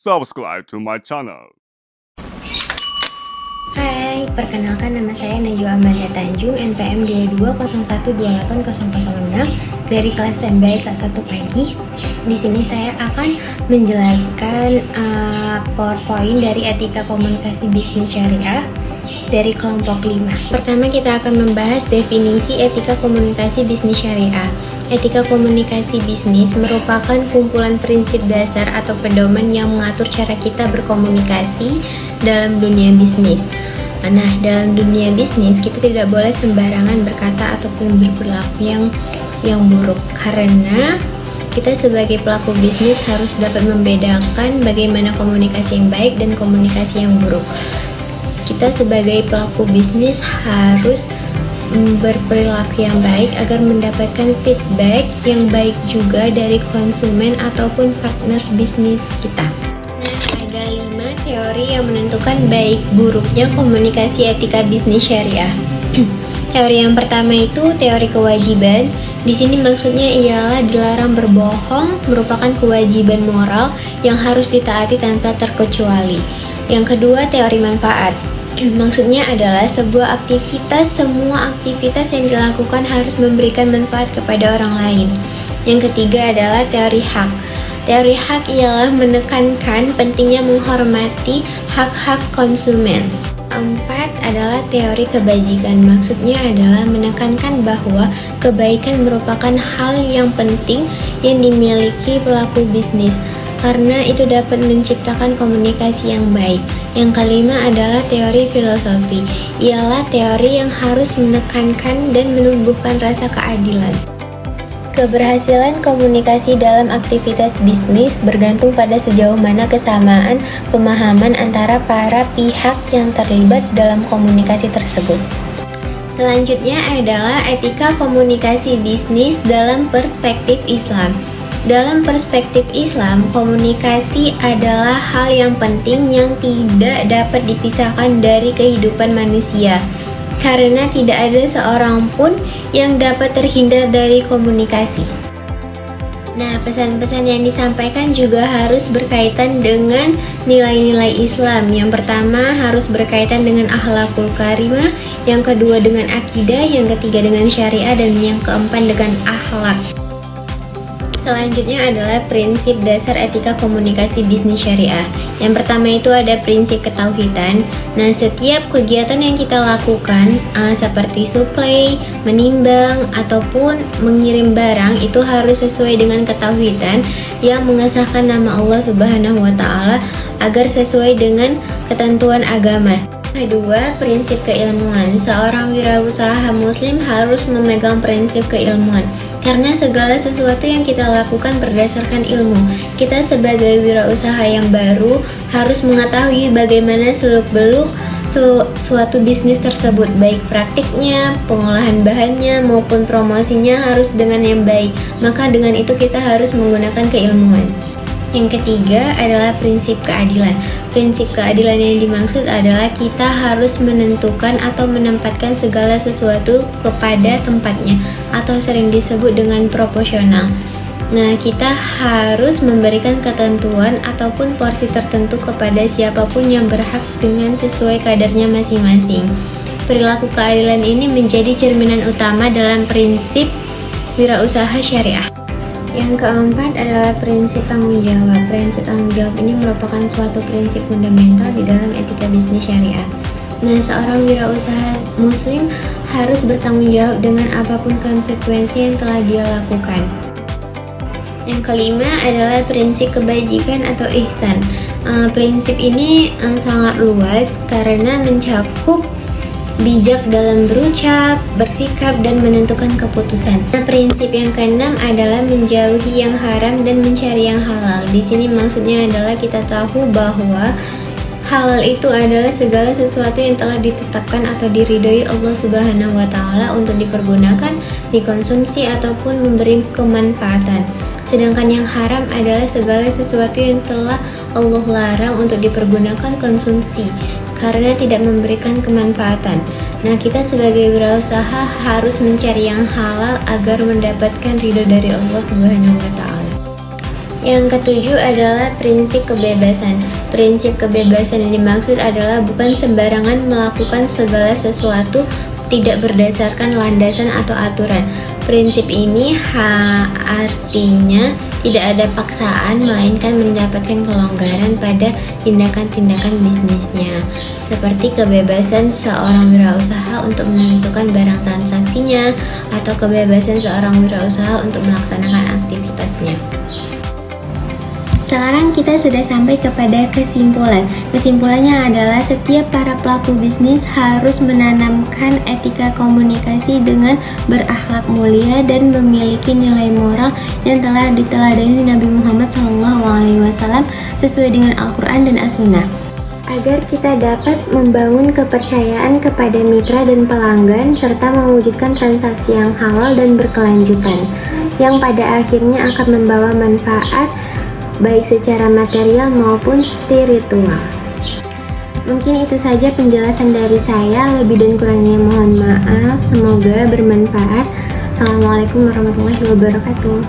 subscribe to my channel. Hai, perkenalkan nama saya Najwa Amalia Tanjung, NPM 2201280006 dari kelas MBS 1 pagi. Di sini saya akan menjelaskan PowerPoint dari Etika Komunikasi Bisnis Syariah dari kelompok 5. Pertama kita akan membahas definisi etika komunikasi bisnis syariah. Etika komunikasi bisnis merupakan kumpulan prinsip dasar atau pedoman yang mengatur cara kita berkomunikasi dalam dunia bisnis. Nah, dalam dunia bisnis kita tidak boleh sembarangan berkata ataupun berperilaku yang buruk, karena kita sebagai pelaku bisnis harus dapat membedakan bagaimana komunikasi yang baik dan komunikasi yang buruk. Kita sebagai pelaku bisnis harus berperilaku yang baik agar mendapatkan feedback yang baik juga dari konsumen ataupun partner bisnis kita. Ada 5 teori yang menentukan baik buruknya komunikasi etika bisnis syariah. Teori yang pertama itu teori kewajiban. Di sini maksudnya ialah dilarang berbohong merupakan kewajiban moral yang harus ditaati tanpa terkecuali. Yang kedua, teori manfaat. Maksudnya adalah semua aktivitas yang dilakukan harus memberikan manfaat kepada orang lain. Yang ketiga adalah teori hak. Teori hak ialah menekankan pentingnya menghormati hak-hak konsumen. Keempat adalah teori kebajikan. Maksudnya adalah menekankan bahwa kebaikan merupakan hal yang penting yang dimiliki pelaku bisnis, karena itu dapat menciptakan komunikasi yang baik. Yang kelima adalah teori filosofi, ialah teori yang harus menekankan dan menumbuhkan rasa keadilan. Keberhasilan komunikasi dalam aktivitas bisnis bergantung pada sejauh mana kesamaan pemahaman antara para pihak yang terlibat dalam komunikasi tersebut. Selanjutnya adalah etika komunikasi bisnis dalam perspektif Islam. Dalam perspektif Islam, komunikasi adalah hal yang penting yang tidak dapat dipisahkan dari kehidupan manusia, karena tidak ada seorang pun yang dapat terhindar dari komunikasi. Nah, pesan-pesan yang disampaikan juga harus berkaitan dengan nilai-nilai Islam. Yang pertama harus berkaitan dengan akhlakul karimah, yang kedua dengan akidah, yang ketiga dengan syariah, dan yang keempat dengan akhlak. Selanjutnya adalah prinsip dasar etika komunikasi bisnis syariah. Yang pertama itu ada prinsip ketauhidan. Nah, setiap kegiatan yang kita lakukan seperti suplai, menimbang, ataupun mengirim barang itu harus sesuai dengan ketauhidan yang mengesahkan nama Allah Subhanahu wa Ta'ala agar sesuai dengan ketentuan agama. Kedua, prinsip keilmuan. Seorang wirausaha muslim harus memegang prinsip keilmuan, karena segala sesuatu yang kita lakukan berdasarkan ilmu. Kita sebagai wirausaha yang baru harus mengetahui bagaimana seluk-beluk suatu bisnis tersebut, baik praktiknya, pengolahan bahannya, maupun promosinya harus dengan yang baik. Maka dengan itu kita harus menggunakan keilmuan. Yang ketiga adalah prinsip keadilan. Prinsip keadilan yang dimaksud adalah kita harus menentukan atau menempatkan segala sesuatu kepada tempatnya, atau sering disebut dengan proporsional. Nah, kita harus memberikan ketentuan ataupun porsi tertentu kepada siapapun yang berhak dengan sesuai kadarnya masing-masing. Perilaku keadilan ini menjadi cerminan utama dalam prinsip wirausaha syariah. Yang keempat adalah prinsip tanggung jawab. Prinsip tanggung jawab ini merupakan suatu prinsip fundamental di dalam etika bisnis syariah. Nah, seorang wirausaha muslim harus bertanggung jawab dengan apapun konsekuensi yang telah dia lakukan. Yang kelima adalah prinsip kebajikan atau ihsan. Prinsip ini sangat luas karena mencakup bijak dalam berucap, bersikap, dan menentukan keputusan. Nah, prinsip yang keenam adalah menjauhi yang haram dan mencari yang halal. Di sini maksudnya adalah kita tahu bahwa halal itu adalah segala sesuatu yang telah ditetapkan atau diridhoi Allah Subhanahu wa Ta'ala untuk dipergunakan, dikonsumsi, ataupun memberi kemanfaatan. Sedangkan yang haram adalah segala sesuatu yang telah Allah larang untuk dipergunakan konsumsi, karena tidak memberikan kemanfaatan. Nah, kita sebagai wirausaha harus mencari yang halal agar mendapatkan ridho dari Allah Subhanahu wa Ta'ala. Yang ketujuh adalah prinsip kebebasan. Prinsip kebebasan yang dimaksud adalah bukan sembarangan melakukan segala sesuatu tidak berdasarkan landasan atau aturan. Prinsip ini artinya tidak ada paksaan, melainkan mendapatkan kelonggaran pada tindakan-tindakan bisnisnya. Seperti kebebasan seorang wirausaha untuk menentukan barang transaksinya, atau kebebasan seorang wirausaha untuk melaksanakan aktivitasnya. Sekarang kita sudah sampai kepada kesimpulan. Kesimpulannya adalah setiap para pelaku bisnis harus menanamkan etika komunikasi dengan berakhlak mulia dan memiliki nilai moral yang telah diteladani Nabi Muhammad SAW sesuai dengan Al-Quran dan As-Sunnah. Agar kita dapat membangun kepercayaan kepada mitra dan pelanggan serta mewujudkan transaksi yang halal dan berkelanjutan, yang pada akhirnya akan membawa manfaat baik secara material maupun spiritual. Mungkin itu saja penjelasan dari saya, lebih dan kurangnya mohon maaf, semoga bermanfaat. Assalamualaikum warahmatullahi wabarakatuh.